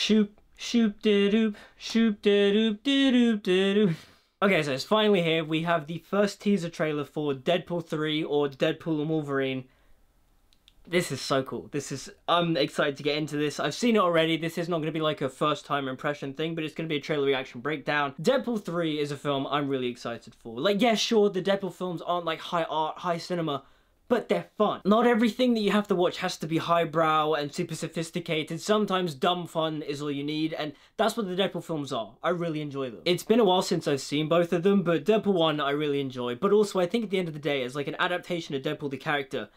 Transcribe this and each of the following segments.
Shoop, shoop, de doop, shoop, de doop, de doop, de doop. Okay, so it's finally here. We have the first teaser trailer for Deadpool 3 or Deadpool and Wolverine. This is so cool. I'm excited to get into this. I've seen it already. This is not going to be like a first time impression thing, but it's going to be a trailer reaction breakdown. Deadpool 3 is a film I'm really excited for. Like, yeah, sure, the Deadpool films aren't like high art, high cinema, but they're fun. Not everything that you have to watch has to be highbrow and super sophisticated. Sometimes dumb fun is all you need, and that's what the Deadpool films are. I really enjoy them. It's been a while since I've seen both of them, but Deadpool 1 I really enjoy. But also, I think at the end of the day, as like an adaptation of Deadpool the character,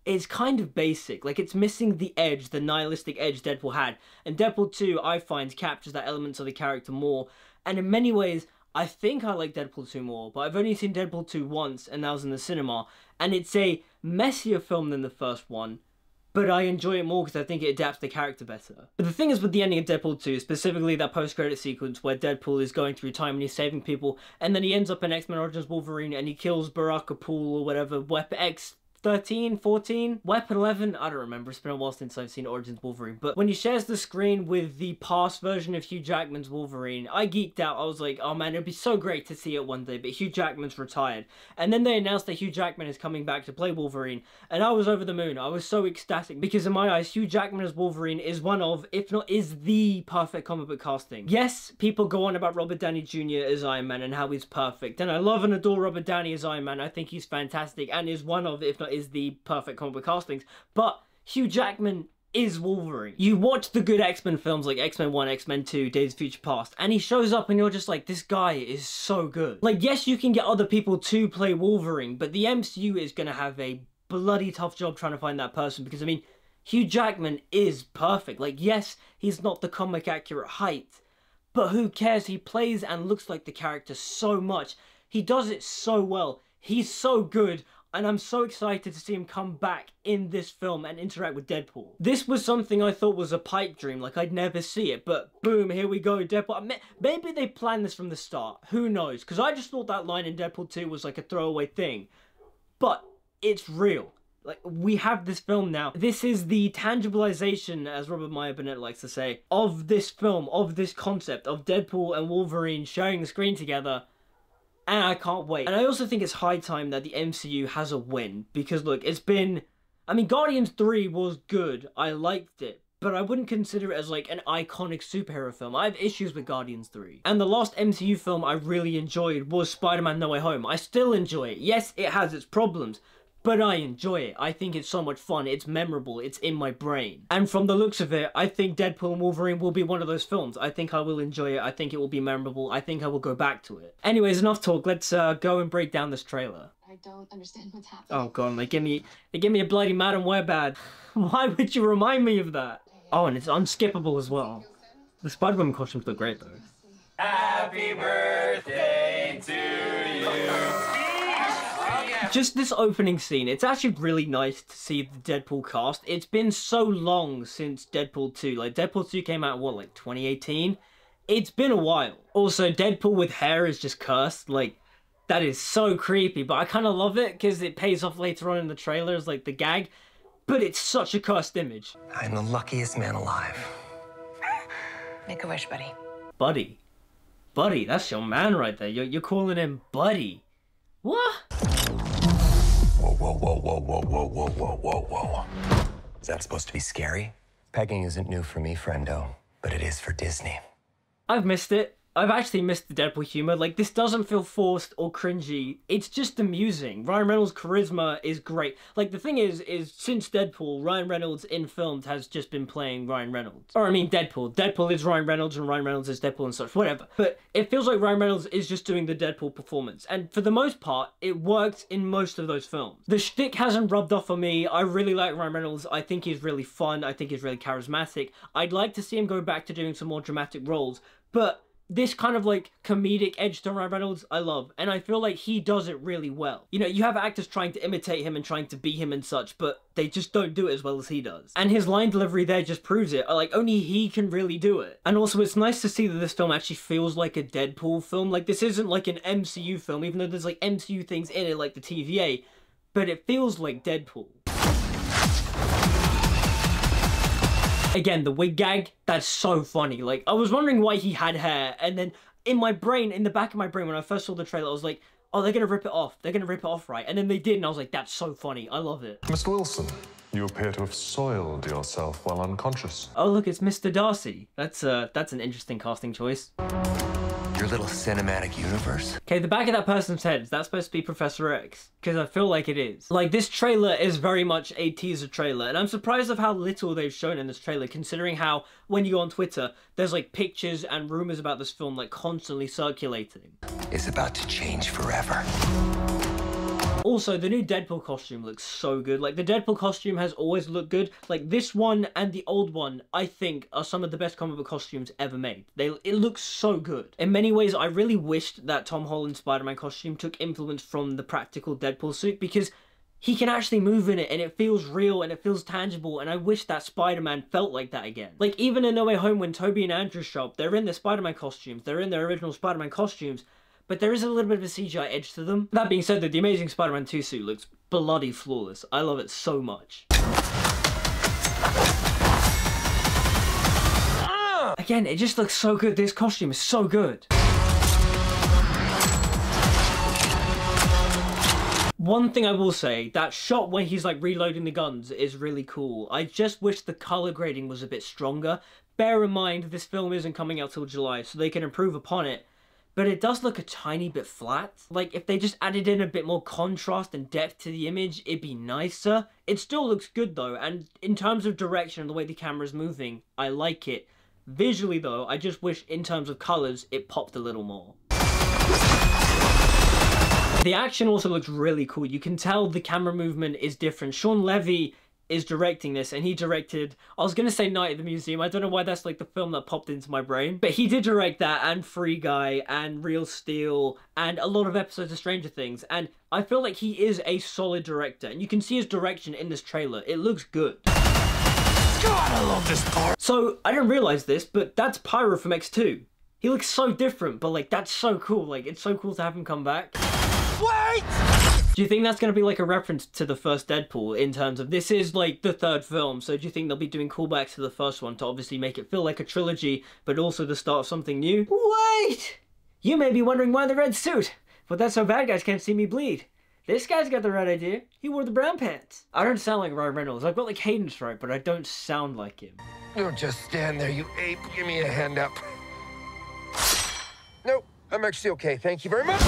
it's kind of basic. Like, it's missing the edge, the nihilistic edge Deadpool had. And Deadpool 2, I find, captures that elements of the character more. And in many ways, I think I like Deadpool 2 more, but I've only seen Deadpool 2 once, and that was in the cinema. And it's a messier film than the first one, but I enjoy it more because I think it adapts the character better. But the thing is with the ending of Deadpool 2, specifically that post-credit sequence where Deadpool is going through time and he's saving people, and then he ends up in X-Men Origins Wolverine and he kills Baraka Pool or whatever, Weapon X 13, 14, Weapon 11, I don't remember, it's been a while since I've seen Origins Wolverine, but when he shares the screen with the past version of Hugh Jackman's Wolverine, I geeked out. I was like, oh man, it'd be so great to see it one day, but Hugh Jackman's retired. And then they announced that Hugh Jackman is coming back to play Wolverine, and I was over the moon. I was so ecstatic, because in my eyes, Hugh Jackman as Wolverine is one of, if not is the perfect comic book casting. Yes, people go on about Robert Downey Jr. as Iron Man and how he's perfect, and I love and adore Robert Downey as Iron Man. I think he's fantastic, and is one of, if not is the perfect comic book castings, but Hugh Jackman is Wolverine. You watch the good X-Men films like X-Men 1, X-Men 2, Days of Future Past, and he shows up and you're just like, this guy is so good. Like, yes, you can get other people to play Wolverine, but the MCU is gonna have a bloody tough job trying to find that person, because I mean, Hugh Jackman is perfect. Like, yes, he's not the comic accurate height, but who cares? He plays and looks like the character so much. He does it so well. He's so good. And I'm so excited to see him come back in this film and interact with Deadpool. This was something I thought was a pipe dream, like I'd never see it, but boom, here we go, Deadpool. Maybe they planned this from the start, who knows? Because I just thought that line in Deadpool 2 was like a throwaway thing. But it's real. Like, we have this film now. This is the tangibilization, as Robert Meyer Burnett likes to say, of this film, of this concept, of Deadpool and Wolverine sharing the screen together. And I can't wait. And I also think it's high time that the MCU has a win. Because look, it's been... I mean, Guardians 3 was good. I liked it. But I wouldn't consider it as like an iconic superhero film. I have issues with Guardians 3. And the last MCU film I really enjoyed was Spider-Man No Way Home. I still enjoy it. Yes, it has its problems, but I enjoy it. I think it's so much fun. It's memorable. It's in my brain. And from the looks of it, I think Deadpool and Wolverine will be one of those films. I think I will enjoy it. I think it will be memorable. I think I will go back to it. Anyways, enough talk. Let's go and break down this trailer. I don't understand what's happening. Oh god, they give me a bloody Madam Web ad. Why would you remind me of that? Oh, and it's unskippable as well. The Spider-Man costumes look great though. Happy birthday to you. Just this opening scene, it's actually really nice to see the Deadpool cast. It's been so long since Deadpool 2. Like, Deadpool 2 came out, what, like 2018? It's been a while. Also, Deadpool with hair is just cursed. Like, that is so creepy, but I kind of love it because it pays off later on in the trailers, like the gag. But it's such a cursed image. I'm the luckiest man alive. Make a wish, buddy. Buddy? Buddy, that's your man right there. You're calling him Buddy. What? Whoa, whoa, whoa, whoa, whoa, whoa, whoa, whoa, whoa. Is that supposed to be scary? Pegging isn't new for me, friendo, but it is for Disney. I've missed it. I've actually missed the Deadpool humor. Like, this doesn't feel forced or cringy. It's just amusing. Ryan Reynolds' charisma is great. Like, the thing is since Deadpool, Ryan Reynolds in films has just been playing Ryan Reynolds. Or, I mean, Deadpool. Deadpool is Ryan Reynolds and Ryan Reynolds is Deadpool and such, whatever. But it feels like Ryan Reynolds is just doing the Deadpool performance. And for the most part, it worked in most of those films. The shtick hasn't rubbed off on me. I really like Ryan Reynolds. I think he's really fun. I think he's really charismatic. I'd like to see him go back to doing some more dramatic roles. But this kind of like comedic edge to Ryan Reynolds, I love. And I feel like he does it really well. You know, you have actors trying to imitate him and trying to be him and such, but they just don't do it as well as he does. And his line delivery there just proves it. Like, only he can really do it. And also, it's nice to see that this film actually feels like a Deadpool film. Like, this isn't like an MCU film, even though there's like MCU things in it, like the TVA. But it feels like Deadpool. Again, the wig gag, that's so funny. Like, I was wondering why he had hair, and then in my brain, in the back of my brain, when I first saw the trailer, I was like, oh, they're gonna rip it off. They're gonna rip it off, right? And then they did, and I was like, that's so funny. I love it. Mr. Wilson, you appear to have soiled yourself while unconscious. Oh, look, it's Mr. Darcy. That's an interesting casting choice. Your little cinematic universe? Okay, the back of that person's head, is that supposed to be Professor X? Because I feel like it is. Like, this trailer is very much a teaser trailer, and I'm surprised of how little they've shown in this trailer, considering how, when you go on Twitter, there's like pictures and rumors about this film like constantly circulating. Is about to change forever. Also, the new Deadpool costume looks so good. Like, the Deadpool costume has always looked good. Like, this one and the old one, I think, are some of the best comic book costumes ever made. It looks so good. In many ways, I really wished that Tom Holland's Spider-Man costume took influence from the practical Deadpool suit, because he can actually move in it, and it feels real, and it feels tangible, and I wish that Spider-Man felt like that again. Like, even in No Way Home, when Tobey and Andrew show up, they're in their Spider-Man costumes, they're in their original Spider-Man costumes, but there is a little bit of a CGI edge to them. That being said, though, the Amazing Spider-Man 2 suit looks bloody flawless. I love it so much. Again, it just looks so good. This costume is so good. One thing I will say, that shot when he's like reloading the guns is really cool. I just wish the color grading was a bit stronger. Bear in mind, this film isn't coming out till July, so they can improve upon it. But it does look a tiny bit flat. Like, if they just added in a bit more contrast and depth to the image, it'd be nicer. It still looks good though, and in terms of direction and the way the camera's moving, I like it. Visually though, I just wish in terms of colours, it popped a little more. The action also looks really cool. You can tell the camera movement is different. Sean Levy is directing this, and he directed, I was gonna say Night at the Museum, I don't know why that's like the film that popped into my brain, but he did direct that, and Free Guy, and Real Steel, and a lot of episodes of Stranger Things, and I feel like he is a solid director, and you can see his direction in this trailer. It looks good. God, I love this part! So, I didn't realise this, but that's Pyro from X2. He looks so different, but like, that's so cool. Like, it's so cool to have him come back. Wait! Do you think that's going to be like a reference to the first Deadpool in terms of this is like the third film, so do you think they'll be doing callbacks to the first one to obviously make it feel like a trilogy, but also the start of something new? Wait! You may be wondering why the red suit, but that's so bad guys can't see me bleed. This guy's got the right idea. He wore the brown pants. I don't sound like Ryan Reynolds. I've got the cadence right, but I don't sound like him. Don't just stand there, you ape. Give me a hand up. Nope, I'm actually okay. Thank you very much.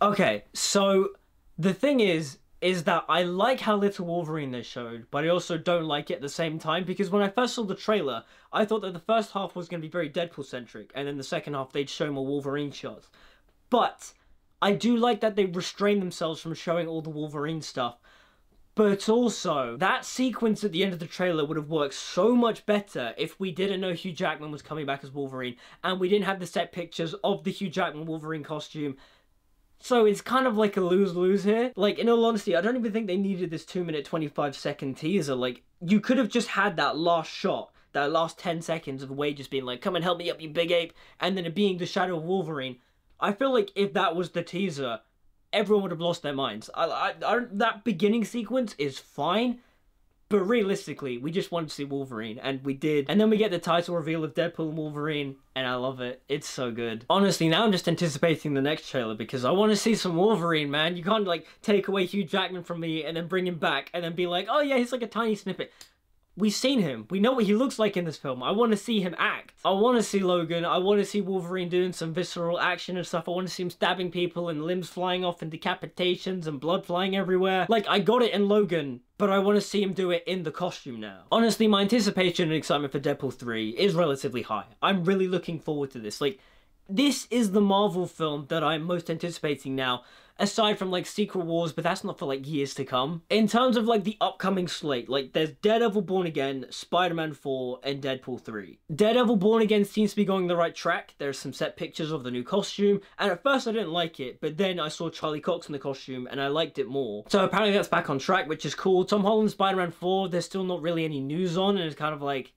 Okay, so the thing is that I like how little Wolverine they showed, but I also don't like it at the same time, because when I first saw the trailer, I thought that the first half was going to be very Deadpool-centric, and then the second half they'd show more Wolverine shots. But I do like that they restrain themselves from showing all the Wolverine stuff. But also, that sequence at the end of the trailer would have worked so much better if we didn't know Hugh Jackman was coming back as Wolverine, and we didn't have the set pictures of the Hugh Jackman Wolverine costume. So it's kind of like a lose-lose here. Like, in all honesty, I don't even think they needed this 2-minute, 25-second teaser. Like, you could have just had that last shot, that last 10 seconds of Wade just being like, come and help me up, you big ape, and then it being the shadow of Wolverine. I feel like if that was the teaser, everyone would have lost their minds. That beginning sequence is fine, but realistically, we just wanted to see Wolverine, and we did. And then we get the title reveal of Deadpool and Wolverine, and I love it. It's so good. Honestly, now I'm just anticipating the next trailer, because I want to see some Wolverine, man. You can't, like, take away Hugh Jackman from me, and then bring him back, and then be like, oh yeah, he's like a tiny snippet. We've seen him. We know what he looks like in this film. I want to see him act. I want to see Logan. I want to see Wolverine doing some visceral action and stuff. I want to see him stabbing people and limbs flying off and decapitations and blood flying everywhere. Like, I got it in Logan, but I want to see him do it in the costume now. Honestly, my anticipation and excitement for Deadpool 3 is relatively high. I'm really looking forward to this. Like, this is the Marvel film that I'm most anticipating now, aside from like Secret Wars, but that's not for like years to come. In terms of like the upcoming slate, like there's Daredevil Born Again, Spider-Man 4, and Deadpool 3. Daredevil Born Again seems to be going the right track. There's some set pictures of the new costume, and at first I didn't like it, but then I saw Charlie Cox in the costume and I liked it more. So apparently that's back on track, which is cool. Tom Holland's Spider-Man 4, there's still not really any news on, and it's kind of like,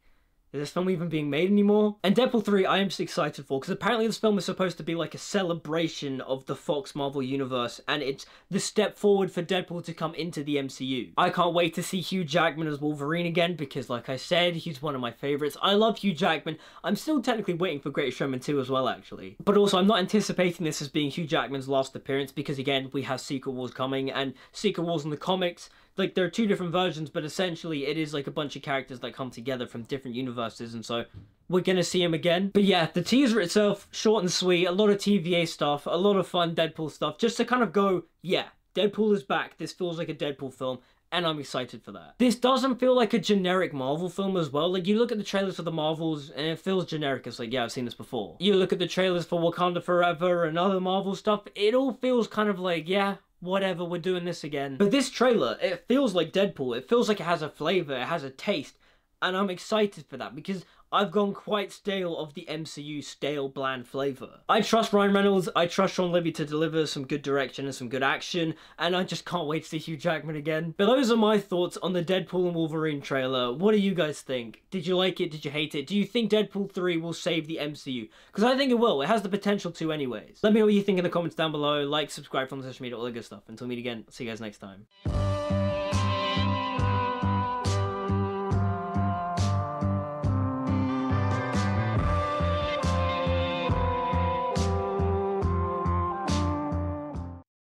Is this film even being made anymore? And Deadpool 3 I am just excited for, because apparently this film is supposed to be like a celebration of the Fox Marvel universe, and it's the step forward for Deadpool to come into the MCU. I can't wait to see Hugh Jackman as Wolverine again, because like I said, he's one of my favourites. I love Hugh Jackman. I'm still technically waiting for Greatest Showman 2 as well, actually. But also, I'm not anticipating this as being Hugh Jackman's last appearance, because again, we have Secret Wars coming, and Secret Wars in the comics, like, there are two different versions, but essentially it is like a bunch of characters that come together from different universes, and so we're gonna see him again. But yeah, the teaser itself, short and sweet, a lot of TVA stuff, a lot of fun Deadpool stuff, just to kind of go, yeah, Deadpool is back, this feels like a Deadpool film, and I'm excited for that. This doesn't feel like a generic Marvel film as well. Like, you look at the trailers for the Marvels, and it feels generic. It's like, yeah, I've seen this before. You look at the trailers for Wakanda Forever and other Marvel stuff, it all feels kind of like, yeah, whatever, we're doing this again. But this trailer, it feels like Deadpool. It feels like it has a flavor, it has a taste, and I'm excited for that, because I've gone quite stale of the MCU stale, bland flavor. I trust Ryan Reynolds, I trust Sean Levy to deliver some good direction and some good action, and I just can't wait to see Hugh Jackman again. But those are my thoughts on the Deadpool and Wolverine trailer. What do you guys think? Did you like it? Did you hate it? Do you think Deadpool 3 will save the MCU? Because I think it will. It has the potential to anyways. Let me know what you think in the comments down below. Like, subscribe, follow on social media, all that good stuff. Until we meet again, see you guys next time.